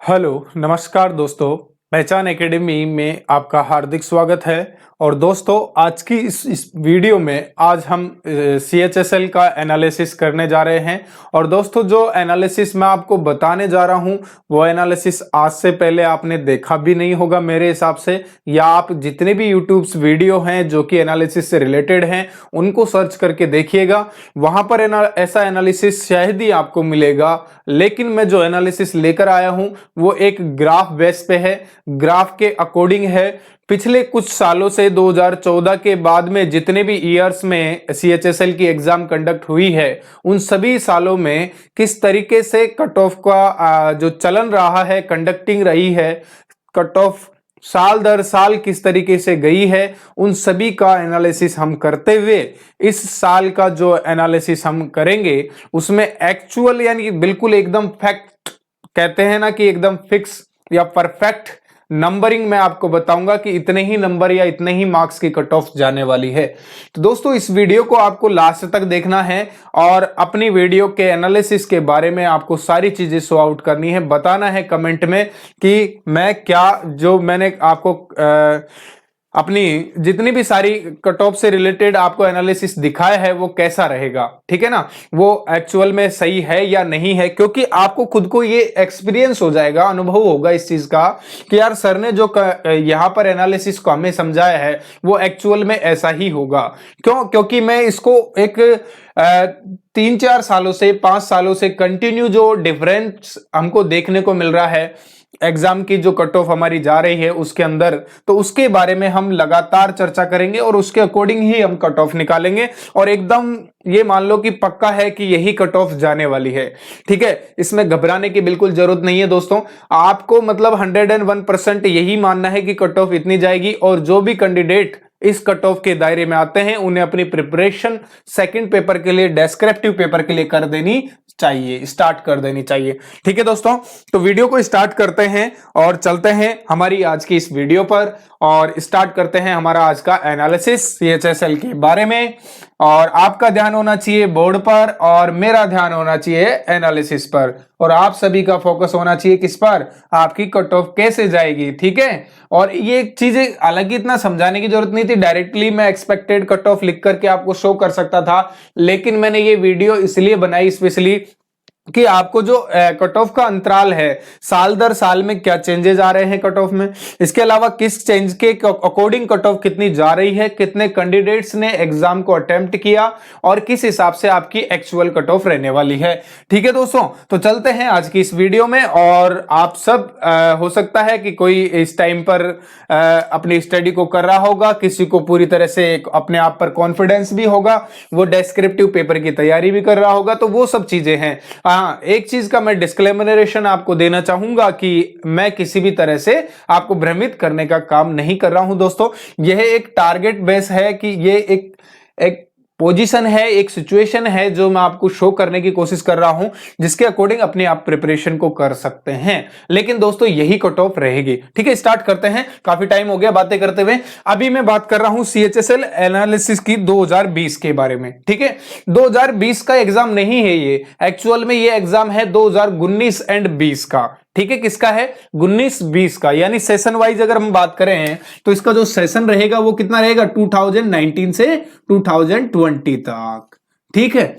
Hello नमस्कार दोस्तों। पहचान एकेडमी में आपका हार्दिक स्वागत है। और दोस्तों आज की इस वीडियो में आज हम CHSL का एनालिसिस करने जा रहे हैं। और दोस्तों जो एनालिसिस मैं आपको बताने जा रहा हूं वो एनालिसिस आज से पहले आपने देखा भी नहीं होगा मेरे हिसाब से, या आप जितने भी यूट्यूब्स वीडियो हैं जो कि एनालिसिस से रिलेटेड हैं उनको सर्च करके देखिएगा, वहां पर ऐसा एनालिसिस शायद ही आपको मिलेगा। लेकिन मैं जो एनालिसिस लेकर आया हूं वो एक ग्राफ बेस पे है, ग्राफ के अकॉर्डिंग है। पिछले कुछ सालों से 2014 के बाद में जितने भी ईयर्स में CHSL की एग्जाम कंडक्ट हुई है उन सभी सालों में किस तरीके से कट ऑफ का जो चलन रहा है, कंडक्टिंग रही है, कट ऑफ साल दर साल किस तरीके से गई है, उन सभी का एनालिसिस हम करते हुए इस साल का जो एनालिसिस हम करेंगे उसमें एक्चुअल यानी बिल्कुल एकदम फैक्ट, कहते हैं ना कि एकदम फिक्स या परफेक्ट नंबरिंग मैं आपको बताऊंगा कि इतने ही नंबर या इतने ही मार्क्स की कट ऑफ जाने वाली है। तो दोस्तों इस वीडियो को आपको लास्ट तक देखना है और अपनी वीडियो के एनालिसिस के बारे में आपको सारी चीजें शो आउट करनी है, बताना है कमेंट में कि मैं क्या जो मैंने आपको अपनी जितनी भी सारी कट ऑफ से रिलेटेड आपको एनालिसिस दिखाया है वो कैसा रहेगा, ठीक है ना, वो एक्चुअल में सही है या नहीं है। क्योंकि आपको खुद को ये एक्सपीरियंस हो जाएगा, अनुभव होगा इस चीज का कि यार सर ने जो यहां पर एनालिसिस को हमें समझाया है वो एक्चुअल में ऐसा ही होगा। क्योंकि मैं इसको एक 3-4 सालों से 5 सालों से कंटिन्यू जो डिफरेंस हमको देखने को मिल रहा है एग्जाम की जो कट ऑफ हमारी जा रही है उसके अंदर, तो उसके बारे में हम लगातार चर्चा करेंगे और उसके अकॉर्डिंग ही हम कट ऑफ निकालेंगे। और एकदम ये मान लो कि पक्का है कि यही कट ऑफ जाने वाली है, ठीक है। इसमें घबराने की बिल्कुल जरूरत नहीं है दोस्तों, आपको मतलब 101% यही मानना है कि कट ऑफ इतनी जाएगी। और जो भी कैंडिडेट इस कट ऑफ के दायरे में आते हैं उन्हें अपनी प्रिपरेशन सेकंड पेपर के लिए, डेस्क्रिप्टिव पेपर के लिए कर देनी चाहिए, स्टार्ट कर देनी चाहिए, ठीक है दोस्तों। तो वीडियो को स्टार्ट करते हैं और चलते हैं हमारी आज की इस वीडियो पर और स्टार्ट करते हैं हमारा आज का एनालिसिस CHSL के बारे में। और आपका ध्यान होना चाहिए बोर्ड पर और मेरा ध्यान होना चाहिए एनालिसिस पर, और आप सभी का फोकस होना चाहिए किस पर, आपकी कट ऑफ कैसे जाएगी, ठीक है। और ये चीजें हालांकि इतना समझाने की जरूरत नहीं थी, डायरेक्टली मैं एक्सपेक्टेड कट ऑफ लिख करके आपको शो कर सकता था, लेकिन मैंने ये वीडियो इसलिए बनाई स्पेशली कि आपको जो कट ऑफ का अंतराल है साल दर साल में क्या चेंजेस आ रहे हैं कट ऑफ में, इसके अलावा किस चेंज के अकॉर्डिंग कट ऑफ कितनी जा रही है, कितने कैंडिडेट्स ने एग्जाम को अटेम्प्ट किया और किस हिसाब से आपकी एक्चुअल कट ऑफ रहने वाली है, ठीक है दोस्तों। तो चलते हैं आज की इस वीडियो में। और आप सब हो सकता है कि कोई इस टाइम पर अपनी स्टडी को कर रहा होगा, किसी को पूरी तरह से अपने आप पर कॉन्फिडेंस भी होगा, वो डेस्क्रिप्टिव पेपर की तैयारी भी कर रहा होगा, तो वो सब चीजें हैं। हाँ, एक चीज का मैं डिस्क्लेमरेशन आपको देना चाहूंगा कि मैं किसी भी तरह से आपको भ्रमित करने का काम नहीं कर रहा हूं दोस्तों। यह एक टारगेट बेस है कि ये एक पोजीशन है, एक सिचुएशन है जो मैं आपको शो करने की कोशिश कर रहा हूं, जिसके अकॉर्डिंग अपने आप प्रिपरेशन को कर सकते हैं। लेकिन दोस्तों यही कट ऑफ रहेगी, ठीक है। स्टार्ट करते हैं, काफी टाइम हो गया बातें करते हुए। अभी मैं बात कर रहा हूं CHSL एनालिसिस की 2020 के बारे में, ठीक है। 2020 का एग्जाम नहीं है ये, एक्चुअल में ये एग्जाम है 2019 एंड 20 का, ठीक है। किसका है? 19-20 का, यानी सेशन वाइज अगर हम बात करें तो इसका जो सेशन रहेगा वो कितना रहेगा, 2019 से 2020 तक, ठीक है।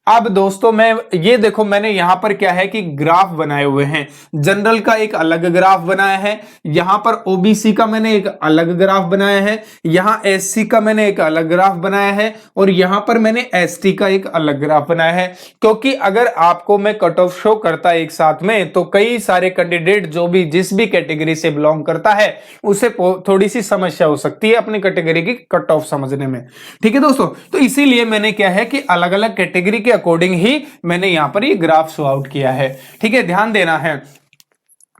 अब दोस्तों मैं ये देखो, मैंने यहां पर क्या है कि ग्राफ बनाए हुए हैं। जनरल का एक अलग ग्राफ बनाया है, यहां पर OBC का मैंने एक अलग ग्राफ बनाया है, यहां SC का मैंने एक अलग ग्राफ बनाया है, और यहां पर मैंने ST का एक अलग ग्राफ बनाया है। क्योंकि अगर आपको मैं कट ऑफ शो करता एक साथ में तो कई सारे कैंडिडेट जो भी जिस भी कैटेगरी से बिलोंग करता है उसे थोड़ी सी समस्या हो सकती है अपनी कैटेगरी की कट ऑफ समझने में, ठीक है दोस्तों। तो इसीलिए मैंने क्या है कि अलग अलग कैटेगरी के अकॉर्डिंग ही मैंने यहां पर ये ग्राफ शो आउट किया है, ठीक है। ध्यान देना है,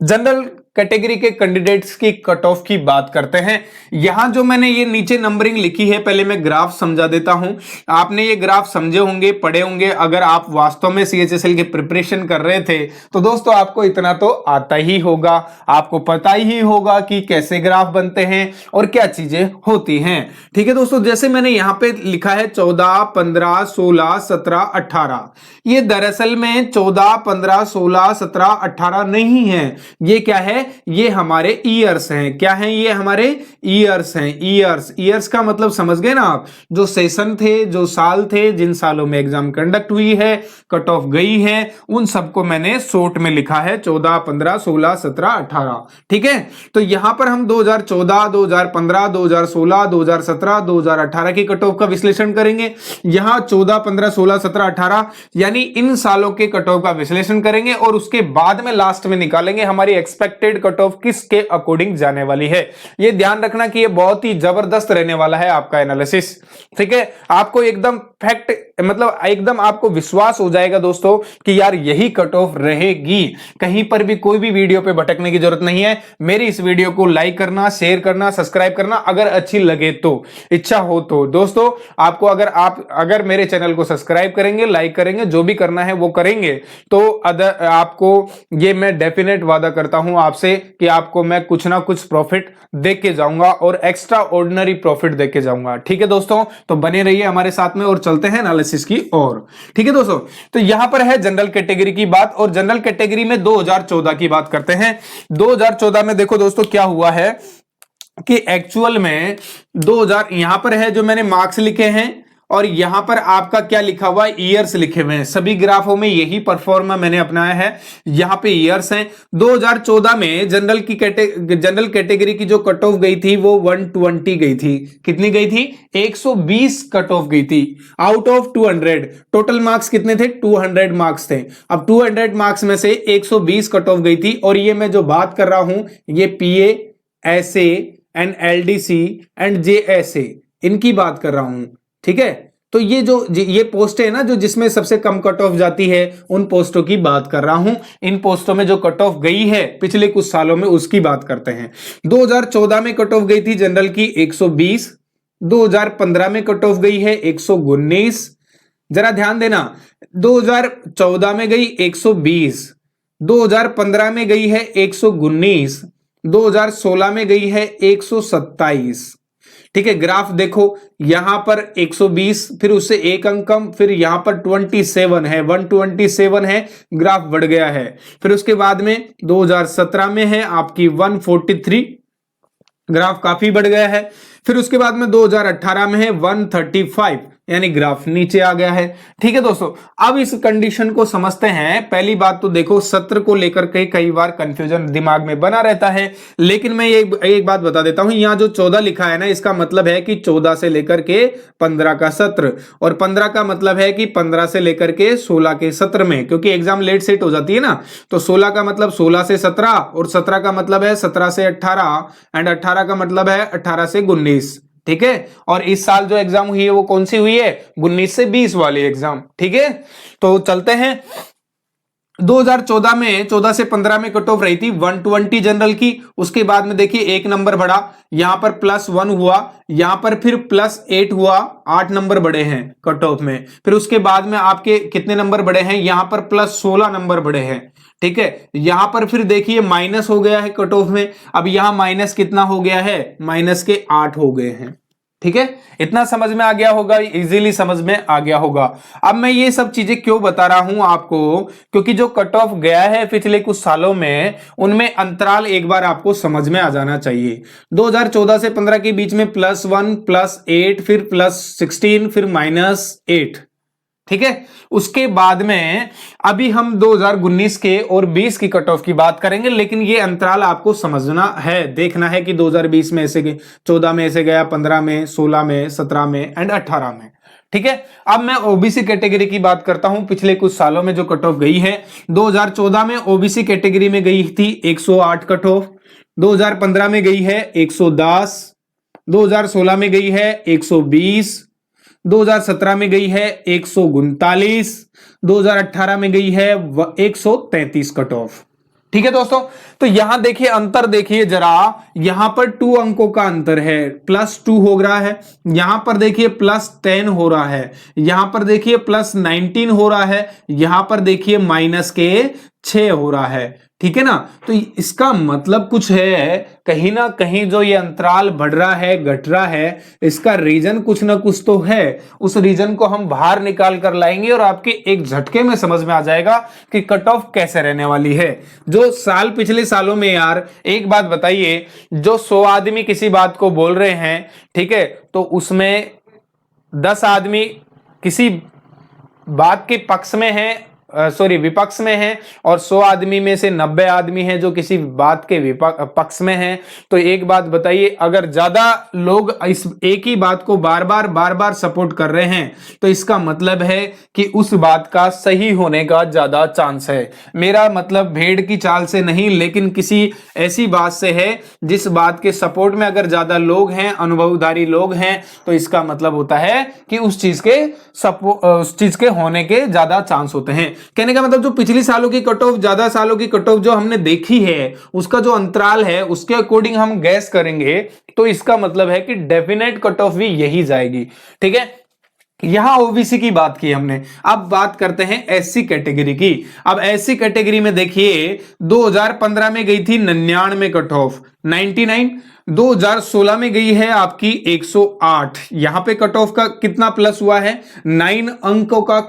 जनरल कैटेगरी के कैंडिडेट्स की कट ऑफ की बात करते हैं। यहां जो मैंने ये नीचे नंबरिंग लिखी है, पहले मैं ग्राफ समझा देता हूं। आपने ये ग्राफ समझे होंगे, पढ़े होंगे। अगर आप वास्तव में सीएचएसएल की प्रिपरेशन कर रहे थे तो दोस्तों आपको इतना तो आता ही होगा, आपको पता ही होगा कि कैसे ग्राफ बनते हैं और क्या चीजें होती हैं। ठीक है दोस्तों, जैसे मैंने यहां पे लिखा है 14, 15, 16, 17, 18। ये दरअसल में 14, 15, 16, 17, 18 नहीं है। ये क्या है? ये हमारे ईयर्स हैं। क्या हैं ये? हमारे ईयर्स हैं। ईयर्स का मतलब समझ गए ना आप? जो सेशन थे, जो साल थे, जिन सालों में एग्जाम कंडक्ट हुई है, कट ऑफ गई है, उन सबको मैंने शॉर्ट में लिखा है 14, 15, 16, 17, 18। ठीक है, तो यहां पर हम 2014, 2015, 2016, 2017, 2018 की कट ऑफ का विश्लेषण करेंगे। यहां 14, 15, 16, 17, 18 यानी इन सालों के कट ऑफ का विश्लेषण करेंगे और उसके बाद में लास्ट में निकालेंगे हमारी एक्सपेक्टेड कट ऑफ किसके अकॉर्डिंग जाने वाली है। यह ध्यान रखना कि यह बहुत ही जबरदस्त रहने वाला है आपका एनालिसिस। ठीक है, आपको एकदम फैक्ट, मतलब एकदम आपको विश्वास हो जाएगा दोस्तों कि यार यही कट ऑफ रहेगी। कहीं पर भी कोई भी वीडियो पे भटकने की जरूरत नहीं है। मेरी इस वीडियो को लाइक करना, शेयर करना, सब्सक्राइब करना, अगर अच्छी लगे तो, इच्छा हो तो। दोस्तों आपको अगर मेरे चैनल को सब्सक्राइब करेंगे, लाइक करेंगे, जो भी करना है वो करेंगे, तो आपको ये मैं डेफिनेट वादा करता हूं आपसे कि आपको मैं कुछ ना कुछ प्रॉफिट दे के जाऊंगा और एक्स्ट्रा ऑर्डिनरी प्रॉफिट दे के जाऊंगा। ठीक है दोस्तों, तो बने रहिए हमारे साथ में और चलते हैं एनालिसिस की ओर। ठीक है दोस्तों, तो यहां पर है जनरल कैटेगरी की बात और जनरल कैटेगरी में 2014 की बात करते हैं। 2014 में देखो दोस्तों क्या हुआ है कि एक्चुअल में 2000 यहां पर है जो मैंने मार्क्स लिखे हैं और यहां पर आपका क्या लिखा हुआ है? ईयर्स लिखे हुए हैं। सभी ग्राफों में यही परफॉर्मा मैंने अपनाया है। यहां पे ईयर्स हैं। 2014 में जनरल कैटेगरी की जो कट ऑफ गई थी वो 120 गई थी। कितनी गई थी? 120 कट ऑफ गई थी आउट ऑफ 200। टोटल मार्क्स कितने थे? 200 मार्क्स थे। अब 200 मार्क्स में से 120 कट ऑफ गई थी और ये मैं जो बात कर रहा हूं ये PA, SA and LDC and JSA, इनकी बात कर रहा हूं। ठीक है, तो ये पोस्ट है ना जो जिसमें सबसे कम कट ऑफ जाती है, उन पोस्टों की बात कर रहा हूं। इन पोस्टों में जो कट ऑफ गई है पिछले कुछ सालों में उसकी बात करते हैं। 2014 में कट ऑफ गई थी जनरल की 120, 2015 में कट ऑफ गई है 119। जरा ध्यान देना, 2014 में गई 120, 2015 में गई है 119, 2016 में गई है 127। ठीक है, ग्राफ देखो, यहां पर 120, फिर उससे एक अंक कम, फिर यहां पर 27 है, 127 है, ग्राफ बढ़ गया है। फिर उसके बाद में 2017 में है आपकी 143, ग्राफ काफी बढ़ गया है। फिर उसके बाद में 2018 में है 135, यानी ग्राफ नीचे आ गया है। ठीक है दोस्तों, अब इस कंडीशन को समझते हैं। पहली बात तो देखो, सत्र को लेकर के कई बार कंफ्यूजन दिमाग में बना रहता है, लेकिन मैं एक बात बता देता हूं। यहां जो 14 लिखा है ना, इसका मतलब है कि 14 से लेकर के 15 का सत्र, और 15 का मतलब है कि 15 से लेकर के 16 के सत्र में, क्योंकि एग्जाम लेट सेट हो जाती है ना, तो 16 का मतलब 16 से 17 और 17 का मतलब है 17 से 18 एंड 18 का मतलब है 18 से 19। ठीक है, और इस साल जो एग्जाम हुई है वो कौन सी हुई है? 19 से 20 वाली एग्जाम। ठीक है, तो चलते हैं। 2014 में 14 से 15 में कट ऑफ रही थी 120 जनरल की। उसके बाद में देखिए एक नंबर बढ़ा, यहां पर +1 हुआ, यहां पर फिर +8 हुआ, 8 नंबर बढ़े हैं कट ऑफ में। फिर उसके बाद में आपके कितने नंबर बढ़े हैं? यहां पर +16 नंबर बढ़े हैं। ठीक है, यहां पर फिर देखिए माइनस हो गया है कट ऑफ में। अब यहां माइनस कितना हो गया है? -8 हो गए हैं। ठीक है, इतना समझ में आ गया होगा, इजीली समझ में आ गया होगा। अब मैं ये सब चीजें क्यों बता रहा हूं आपको? क्योंकि जो कट ऑफ गया है पिछले कुछ सालों में, उनमें अंतराल एक बार आपको समझ में आ जाना चाहिए। 2014 से 15 के बीच में +1, +8, फिर +16, फिर -8। ठीक है, उसके बाद में अभी हम 2019 के और 20 की कट ऑफ की बात करेंगे, लेकिन ये अंतराल आपको समझना है, देखना है कि 2020 में ऐसे गए, 14 में ऐसे गया, 15 में, 16 में, 17 में एंड 18 में। ठीक है, अब मैं ओबीसी कैटेगरी की बात करता हूं। पिछले कुछ सालों में जो कट ऑफ गई है, 2014 में ओबीसी कैटेगरी में गई थी 108 कट ऑफ, 2015 में गई है 110, 2016 में गई है 120, 2017 में गई है 139, 2018 में गई है 133 कट ऑफ। ठीक है दोस्तों, तो यहां देखिए अंतर देखिए जरा, यहां पर 2 अंकों का अंतर है, +2 हो रहा है, यहां पर देखिए +10 हो रहा है, यहां पर देखिए +19 हो रहा है, यहां पर देखिए -6 हो रहा है। ठीक है ना, तो इसका मतलब कुछ है, कहीं ना कहीं जो ये अंतराल बढ़ रहा है घट रहा है, इसका रीजन कुछ ना कुछ तो है। उस रीजन को हम बाहर निकाल कर लाएंगे और आपके एक झटके में समझ में आ जाएगा कि कट ऑफ कैसे रहने वाली है। जो साल पिछले सालों में यार, एक बात बताइए, जो 100 आदमी किसी बात को बोल रहे हैं, ठीक है, तो उसमें 10 आदमी किसी बात के पक्ष में है, सॉरी विपक्ष में है, और 100 आदमी में से 90 आदमी हैं जो किसी बात के पक्ष में हैं। तो एक बात बताइए, अगर ज्यादा लोग इस एक ही बात को बार बार सपोर्ट कर रहे हैं, तो इसका मतलब है कि उस बात का सही होने का ज्यादा चांस है। मेरा मतलब भेड़ की चाल से नहीं, लेकिन किसी ऐसी बात से है जिस बात के सपोर्ट में अगर ज्यादा लोग हैं, अनुभवधारी लोग हैं, तो इसका मतलब होता है कि उस चीज के होने के ज्यादा चांस होते हैं। कहने का मतलब जो पिछली सालों की कट ऑफ, ज्यादा सालों की कट ऑफ जो हमने देखी है, उसका जो अंतराल है उसके अकॉर्डिंग हम गैस करेंगे, तो इसका मतलब है कि डेफिनेट कट ऑफ भी यही जाएगी। ठीक है, यहां ओबीसी की बात की हमने, अब बात करते हैं एससी कैटेगरी की। अब एससी कैटेगरी में देखिए 2015 में गई थी 99 कट ऑफ, 99। 2016 में गई है आपकी 108। यहां पे कट ऑफ का कितना प्लस हुआ है, 9 अंकों का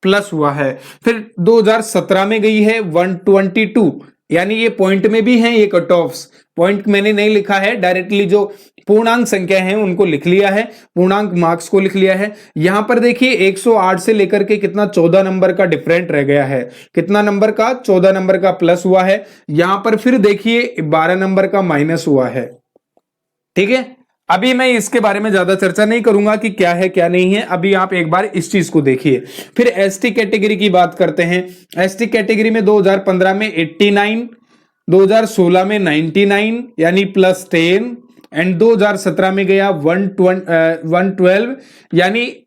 प्लस हुआ है। फिर 2017 में गई है 122, यानी ये पॉइंट में भी है ये कट ऑफ्स। पॉइंट मैंने नहीं लिखा है, डायरेक्टली जो पूर्णांक संख्या है उनको लिख लिया है, पूर्णांक मार्क्स को लिख लिया है। यहां पर देखिए 108 से लेकर के कितना 14 नंबर का डिफरेंट रह गया है, कितना नंबर का, 14 नंबर का प्लस हुआ है। यहां पर फिर देखिए 12 नंबर का माइनस हुआ है। ठीक है, अभी मैं इसके बारे में ज्यादा चर्चा नहीं करूंगा कि क्या है क्या नहीं है, अभी आप एक बार इस चीज को देखिए। फिर एसटी कैटेगरी की बात करते हैं। एसटी कैटेगरी में 2015 में 89, 2016 में 99 यानी +10, एंड 2017 में गया 112, यानी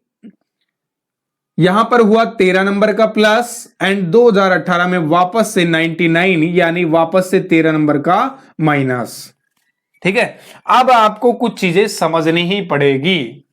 यहां पर हुआ 13 नंबर का प्लस, एंड 2018 में वापस से 99 यानी वापस से 13 नंबर का माइनस। ठीक है, अब आपको कुछ चीजें समझनी ही पड़ेगी।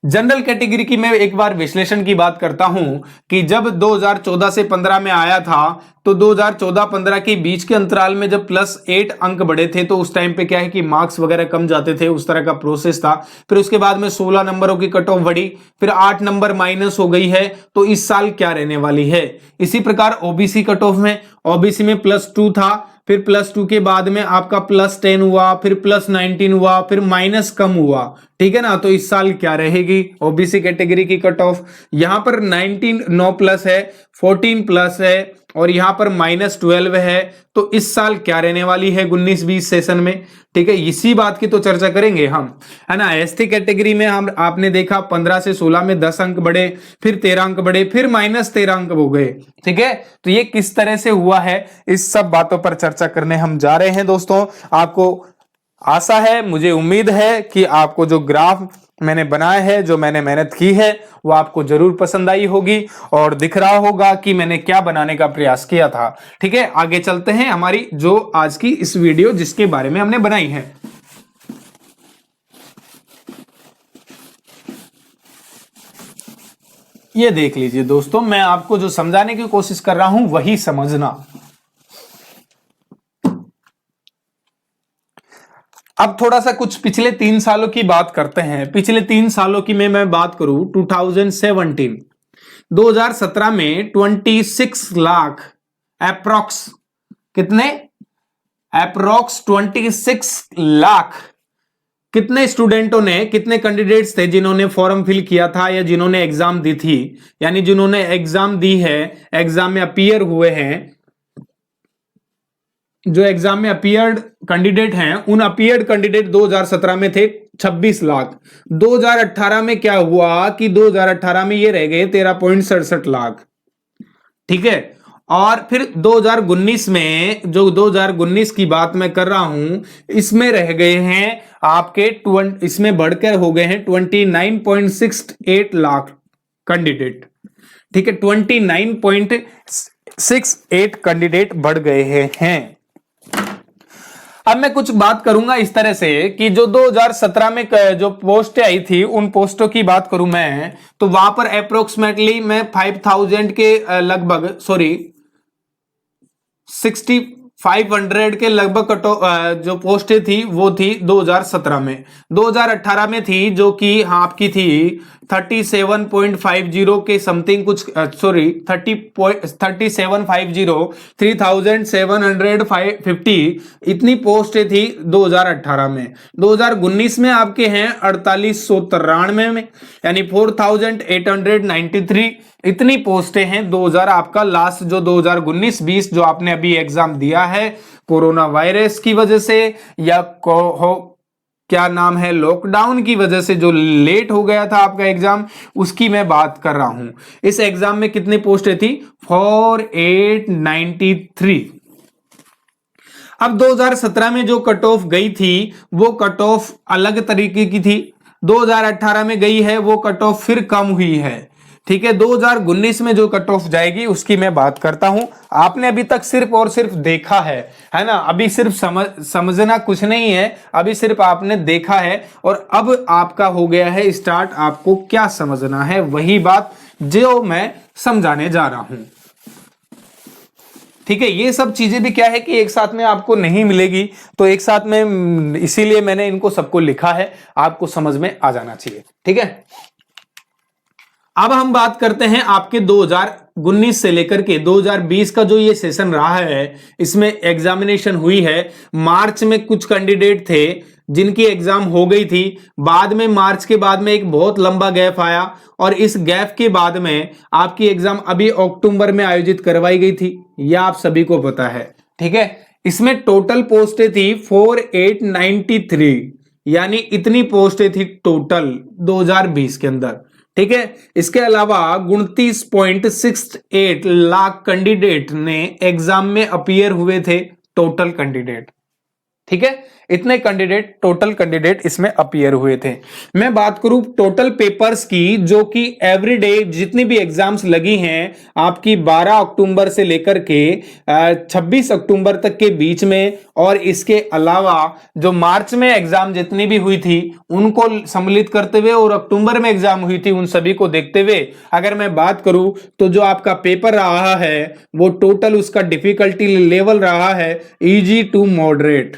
जनरल कैटेगरी की मैं एक बार विश्लेषण की बात करता हूं कि जब 2014 से 15 में आया था, तो 2014-15 के बीच के अंतराल में जब +8 अंक बढ़े थे, तो उस टाइम पे क्या है कि मार्क्स वगैरह कम जाते थे, उस तरह का प्रोसेस था। फिर उसके बाद में 16 नंबरों की कट ऑफ बढ़ी, फिर 8 नंबर माइनस हो गई है। तो इस साल क्या रहने वाली है, इसी प्रकार ओबीसी कट ऑफ में, ओबीसी में +2 था, फिर +2 के बाद में आपका +10 हुआ, फिर +19 हुआ, फिर माइनस कम हुआ। ठीक है ना, तो इस साल क्या रहेगी ओबीसी कैटेगरी की कट ऑफ, यहां पर 19 9 प्लस है, 14 प्लस है, और यहां पर -12 है। तो इस साल क्या रहने वाली है 19-20 सेशन में। ठीक है, इसी बात की तो चर्चा करेंगे हम, है ना। एसटी कैटेगरी में हम, आपने देखा 15 से 16 में 10 अंक बढ़े, फिर 13 अंक बढ़े, फिर -13 अंक हो गए। ठीक है, तो ये किस तरह से हुआ है, इस सब बातों पर चर्चा करने हम जा रहे हैं दोस्तों। आपको आशा है, मुझे उम्मीद है कि आपको जो ग्राफ मैंने बनाया है, जो मैंने मेहनत की है, वो आपको जरूर पसंद आई होगी और दिख रहा होगा कि मैंने क्या बनाने का प्रयास किया था। ठीक है, आगे चलते हैं हमारी जो आज की इस वीडियो जिसके बारे में हमने बनाई है। ये देख लीजिए दोस्तों, मैं आपको जो समझाने की कोशिश कर रहा हूं वही समझना। अब थोड़ा सा कुछ पिछले 3 सालों की बात करते हैं। पिछले 3 सालों की मैं बात करूं, 2017 में 26 लाख अप्रोक्स, कितने, अप्रोक्स 26 लाख कितने स्टूडेंटों ने, कितने कैंडिडेट्स थे जिन्होंने फॉर्म फिल किया था या जिन्होंने एग्जाम दी थी, यानी जिन्होंने एग्जाम दी है, एग्जाम में अपीयर हुए हैं, जो एग्जाम में अपीयर्ड कैंडिडेट हैं, उन अपीयर्ड कैंडिडेट 2017 में थे 26 लाख। 2018 में क्या हुआ कि 2018 में ये रह गए 13.67 लाख। ठीक है, और फिर 2019 में, जो 2019 की बात मैं कर रहा हूं, इसमें रह गए हैं आपके इसमें बढ़कर हो गए हैं 29.68 लाख कैंडिडेट। ठीक है, 29. 68 कैंडिडेट बढ़ गए हैं। अब मैं कुछ बात करूंगा इस तरह से कि जो 2017 में जो पोस्टें आई थी उन पोस्टों की बात करूं मैं, तो वहां पर अप्रोक्सीमेटली मैं 5000 के लगभग 6500 के लगभग जो पोस्टें थी वो थी 2017 में। 2018 में थी जो कि हाँ आपकी थी 37.50 के समथिंग कुछ 3750 इतनी पोस्टें थी 2018 में। 2019 में आपके हैं 4893 में, यानी 4893 इतनी पोस्टें हैं। 2000 आपका लास्ट जो 2019-20 जो आपने अभी एग्जाम दिया है कोरोना वायरस की वजह से या क्या नाम है लॉकडाउन की वजह से जो लेट हो गया था आपका एग्जाम, उसकी मैं बात कर रहा हूं। इस एग्जाम में कितनी पोस्टें थी? 4893। अब 2017 में जो कट ऑफ गई थी वो कट ऑफ अलग तरीके की थी। 2018 में गई है वो कट ऑफ फिर कम हुई है, ठीक है। 2019 में जो कट ऑफ जाएगी उसकी मैं बात करता हूं। आपने अभी तक सिर्फ और सिर्फ देखा है ना, अभी सिर्फ समझना कुछ नहीं है, अभी सिर्फ आपने देखा है और अब आपका हो गया है स्टार्ट आपको क्या समझना है, वही बात जो मैं समझाने जा रहा हूं, ठीक है। ये सब चीजें भी क्या है कि एक साथ में आपको नहीं मिलेगी, तो एक साथ में इसीलिए मैंने इनको सबको लिखा है, आपको समझ में आ जाना चाहिए, ठीक है। अब हम बात करते हैं आपके 2019 से लेकर के 2020 का जो ये सेशन रहा है, इसमें एग्जामिनेशन हुई है। मार्च में कुछ कैंडिडेट थे जिनकी एग्जाम हो गई थी, बाद में मार्च के बाद में एक बहुत लंबा गैप आया और इस गैप के बाद में आपकी एग्जाम अभी अक्टूबर में आयोजित करवाई गई थी, यह आप सभी को पता है, ठीक है। इसमें टोटल पोस्टें थी 4893, यानी इतनी पोस्टें थी टोटल 2020 के अंदर, ठीक है। इसके अलावा 29.68 लाख कैंडिडेट ने एग्जाम में अपीयर हुए थे, टोटल कैंडिडेट, ठीक है। इतने कैंडिडेट टोटल कैंडिडेट इसमें अपीयर हुए थे। मैं बात करूं टोटल पेपर्स की, जो कि एवरीडे जितनी भी एग्जाम्स लगी हैं आपकी 12 अक्टूबर से लेकर के 26 अक्टूबर तक के बीच में, और इसके अलावा जो मार्च में एग्जाम जितनी भी हुई थी उनको सम्मिलित करते हुए और अक्टूबर में एग्जाम हुई थी उन सभी को देखते हुए अगर मैं बात करूं तो जो आपका पेपर रहा है वो टोटल उसका डिफिकल्टी लेवल रहा है easy to moderate.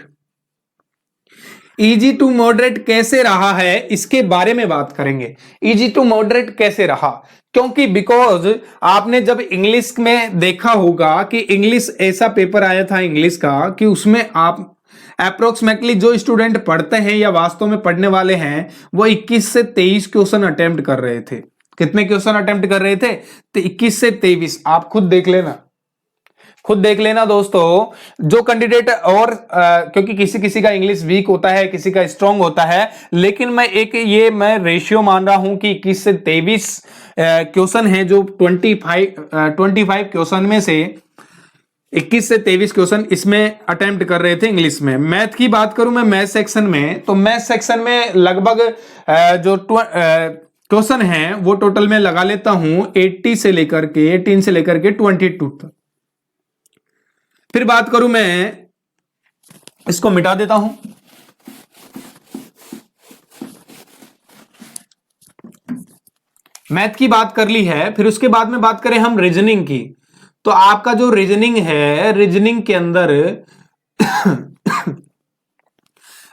Easy to moderate कैसे रहा है इसके बारे में बात करेंगे। इजी टू मॉडरेट कैसे रहा, क्योंकि बिकॉज आपने जब इंग्लिश में देखा होगा कि इंग्लिश ऐसा पेपर आया था इंग्लिश का कि उसमें आप अप्रोक्सीमेटली जो स्टूडेंट पढ़ते हैं या वास्तव में पढ़ने वाले हैं वो 21 से 23 क्वेश्चन अटेम्प्ट कर रहे थे। कितने क्वेश्चन अटेम्प्ट कर रहे थे? तो 21 से 23। आप खुद देख लेना दोस्तों। जो कैंडिडेट और क्योंकि किसी किसी का इंग्लिश वीक होता है, किसी का स्ट्रांग होता है, लेकिन मैं रेशियो मान रहा हूं कि 21 से 23 क्वेश्चन है जो 25 क्वेश्चन में से 21 से 23 क्वेश्चन इसमें अटेम्प्ट कर रहे थे इंग्लिश में। मैथ की बात करूं मैं मैथ सेक्शन में, तो मैथ सेक्शन में लगभग जो क्वेश्चन है वो टोटल में लगा लेता हूं 18 से लेकर के 22 तक। फिर बात करूं मैं, इसको मिटा देता हूं। मैथ की बात कर ली है, फिर उसके बाद में बात करें हम रीजनिंग की, तो आपका जो रीजनिंग है, रीजनिंग के अंदर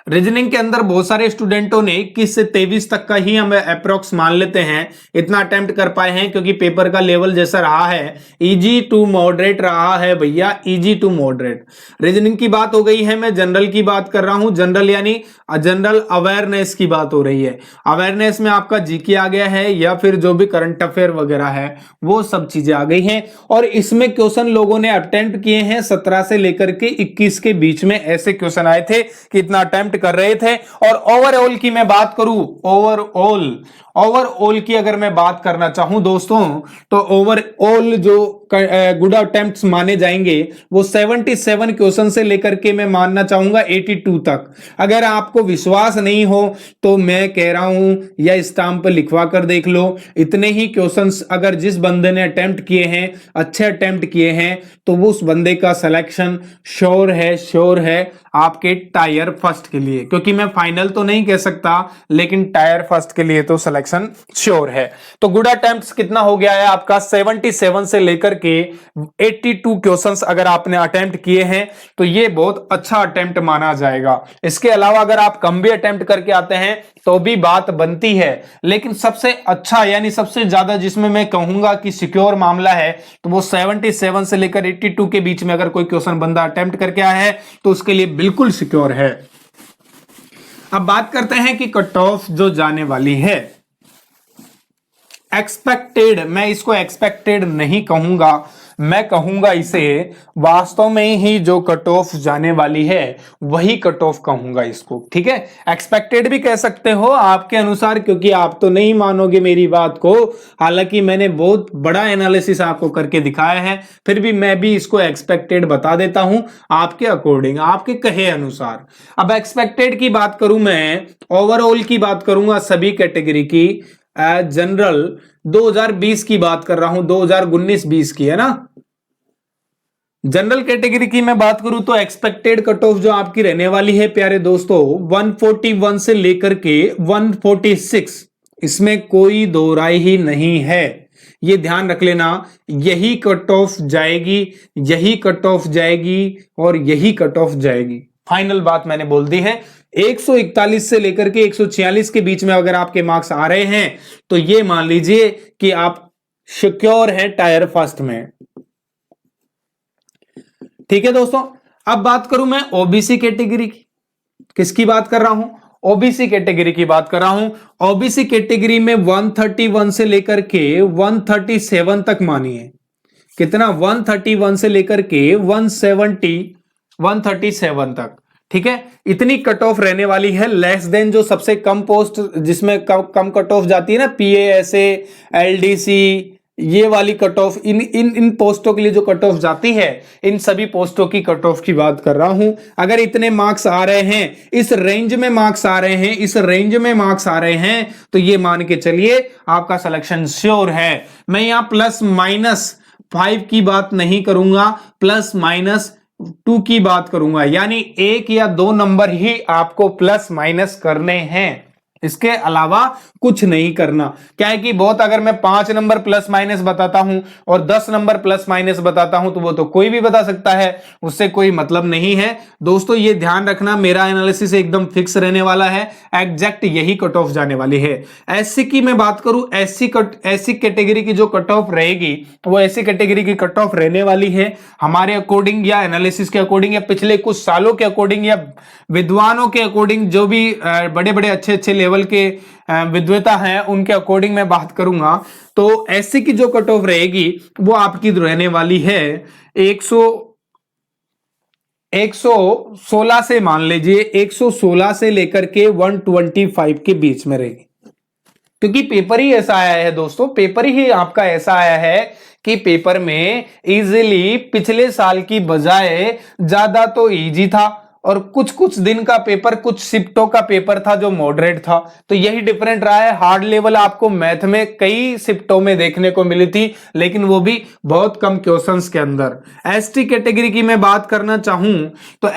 रीजनिंग के अंदर बहुत सारे स्टूडेंटों ने 21 से 23 तक का ही हम अप्रोक्स मान लेते हैं इतना अटेम्प्ट कर पाए हैं, क्योंकि पेपर का लेवल जैसा रहा है इजी टू मॉडरेट रहा है भैया, इजी टू मॉडरेट। रीजनिंग की बात हो गई है, मैं जनरल की बात कर रहा हूं। जनरल यानी जनरल अवेयरनेस की बात हो रही है। अवेयरनेस में आपका जीके आ गया है या फिर जो भी करंट अफेयर वगैरह है वो सब चीजें आ गई हैं, और इसमें क्वेश्चन लोगों ने अटेम्प्ट किए हैं 17 से लेकर के 21 के बीच में ऐसे क्वेश्चन आए थे कि इतना अटेम्प्ट कर रहे थे। और ओवरऑल की मैं बात करूं, ओवरऑल की अगर मैं बात करना चाहूं दोस्तों, तो ओवरऑल जो गुड अटेम्प्ट्स माने जाएंगे वो 77 क्वेश्चन से लेकर के मैं मानना चाहूंगा 82 तक। अगर आपको विश्वास नहीं हो तो मैं कह रहा हूं या स्टाम्प पर लिखवा कर देख लो, इतने ही क्वेश्चंस अगर जिस बंदे ने अटेम्प्ट किए हैं, अच्छे अटेम्प्ट किए हैं, तो वो उस बंदे का सिलेक्शन श्योर है आपके टायर फर्स्ट के लिए। क्योंकि मैं फाइनल तो नहीं कह सकता, लेकिन टायर फर्स्ट के लिए तो सिलेक्शन श्योर है। तो गुड अटेम्प्ट्स कितना हो गया है आपका 77 से लेकर के 82 क्वेश्चंस अगर आपने अटेम्प्ट किए हैं तो ये बहुत अच्छा अटेम्प्ट माना जाएगा। इसके अलावा अगर आप कम भी अटेम्प्ट करके आते हैं तो भी बात बनती है, लेकिन सबसे अच्छा यानी सबसे ज्यादा जिसमें मैं कहूंगा कि सिक्योर मामला है तो वो 77 से लेकर 82 के बीच में अगर कोई क्वेश्चन बंदा अटेम्प्ट करके आया है तो उसके लिए बिल्कुल सिक्योर है। अब बात करते हैं कि कट ऑफ जो जाने वाली है, एक्सपेक्टेड, मैं इसको एक्सपेक्टेड नहीं कहूंगा, मैं कहूंगा इसे वास्तव में ही जो कट ऑफ जाने वाली है वही कट ऑफ कहूंगा इसको, ठीक है। एक्सपेक्टेड भी कह सकते हो आपके अनुसार, क्योंकि आप तो नहीं मानोगे मेरी बात को, हालांकि मैंने बहुत बड़ा एनालिसिस आपको करके दिखाया है, फिर भी मैं भी इसको एक्सपेक्टेड बता देता हूं आपके अकॉर्डिंग, आपके कहे अनुसार। अब एक्सपेक्टेड की बात करूं, मैं ओवरऑल की बात करूंगा सभी कैटेगरी की, जनरल 2020 की बात कर रहा हूं, 2019-20 की है ना। जनरल कैटेगरी की मैं बात करूं तो एक्सपेक्टेड कट ऑफ जो आपकी रहने वाली है प्यारे दोस्तों 141 से लेकर के 146, इसमें कोई दो राय ही नहीं है, ये ध्यान रख लेना। यही कट ऑफ जाएगी, यही कट ऑफ जाएगी और यही कट ऑफ जाएगी, फाइनल बात मैंने बोल दी है। 141 से लेकर के 146 के बीच में अगर आपके मार्क्स आ रहे हैं तो ये मान लीजिए कि आप सिक्योर हैं टायर फर्स्ट में, ठीक है दोस्तों। अब बात करूं मैं ओबीसी कैटेगरी की, किसकी बात कर रहा हूं, ओबीसी कैटेगरी की बात कर रहा हूं। ओबीसी कैटेगरी में 131 से लेकर के 137 तक मानिए, कितना 131 से लेकर के 137 तक, ठीक है। इतनी कट ऑफ रहने वाली है, लेस देन जो सबसे कम पोस्ट जिसमें कम कट ऑफ जाती है ना, पीएएसए, एलडीसी, ये वाली कट ऑफ, इन पोस्टों के लिए जो कट ऑफ जाती है, इन सभी पोस्टों की कट ऑफ की बात कर रहा हूं। अगर इतने मार्क्स आ रहे हैं, इस रेंज में मार्क्स आ रहे हैं, इस रेंज में मार्क्स आ रहे हैं, तो ये मान के चलिए आपका सिलेक्शन श्योर है। मैं यहां +-5 की बात नहीं करूंगा, +-2 की बात करूंगा, यानी 1 या 2 नंबर ही आपको प्लस माइनस करने हैं, इसके अलावा कुछ नहीं करना। क्या है कि बहुत अगर मैं 5 नंबर प्लस माइनस बताता हूं और 10 नंबर प्लस माइनस बताता हूं तो वो तो कोई भी बता सकता है, उससे कोई मतलब नहीं है दोस्तों। ये ध्यान रखना, मेरा एनालिसिस एकदम फिक्स रहने वाला है, एग्जैक्ट यही कट ऑफ जाने वाली है। एससी की मैं बात करूं, एससी कैटेगरी की जो कट ऑफ रहेगी वो एससी कैटेगरी की कट ऑफ रहने वाली है हमारे अकॉर्डिंग, या एनालिसिस के अकॉर्डिंग, या पिछले कुछ सालों के अकॉर्डिंग, या विद्वानों के अकॉर्डिंग, जो भी बड़े बड़े अच्छे लेवल के विद्वता हैं उनके अकॉर्डिंग मैं बात करूंगा, तो एससी की जो कट ऑफ रहेगी वो आपकी रहने वाली है 116 से, मान लीजिए 116 से लेकर के 125 के बीच में रहेगी। क्योंकि पेपर ही ऐसा आया है दोस्तों, पेपर ही आपका ऐसा आया है कि पेपर में इजीली पिछले साल की बजाय ज्यादा तो इजी था, और कुछ दिन का पेपर, कुछ शिफ्टों का पेपर था जो मॉडरेट था, तो यही डिफरेंट रहा है। हार्ड लेवल आपको मैथ में कई शिफ्टों में देखने को मिली थी, लेकिन वो भी बहुत कम क्वेश्चंस के अंदर। एसटी कैटेगरी की मैं बात करना चाहूं तो